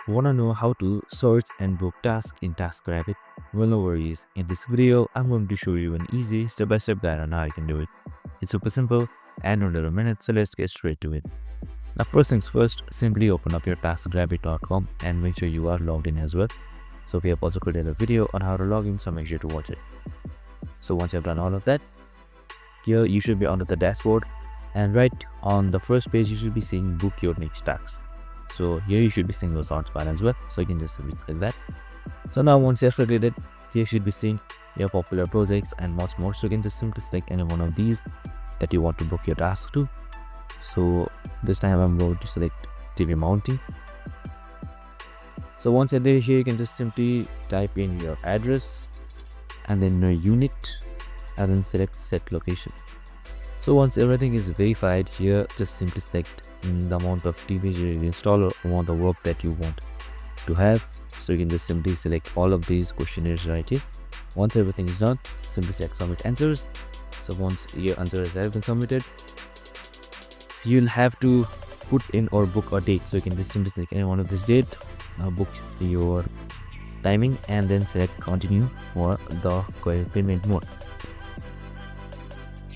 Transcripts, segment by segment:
Wanna know how to search and book tasks in TaskRabbit? Well, no worries. In this video, I'm going to show you an easy step-by-step guide on how you can do it. It's super simple and under a minute, so let's get straight to it. Now, first things first, simply open up your TaskRabbit.com and make sure you are logged in as well. So we have also created a video on how to log in, so make sure to watch it. So once you've done all of that, here you should be under the dashboard, and right on the first page you should be seeing book your next task. So here you should be seeing the search bar as well, so you can just select that. So now once you have selected it, here you should be seeing your popular projects and much more, so you can just simply select any one of these that you want to book your task to. So this time I'm going to select TV mounting. So once you're there, here you can just simply type in your address and then your unit and then select set location. So once everything is verified, here just simply select the amount of TVs you install or the work that you want to have. So you can just simply select all of these questionnaires right here. Once everything is done, simply select submit answers. So once your answers have been submitted, you'll have to put in or book a date. So you can just simply select any one of this date, book your timing, and then select continue for the payment mode.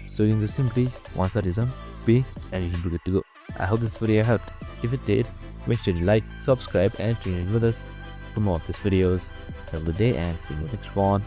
So you can just simply, once that is done, pay and you should be good to go. I hope this video helped. If it did, make sure to like, subscribe and tune in with us for more of these videos. Have a good day and see you next one.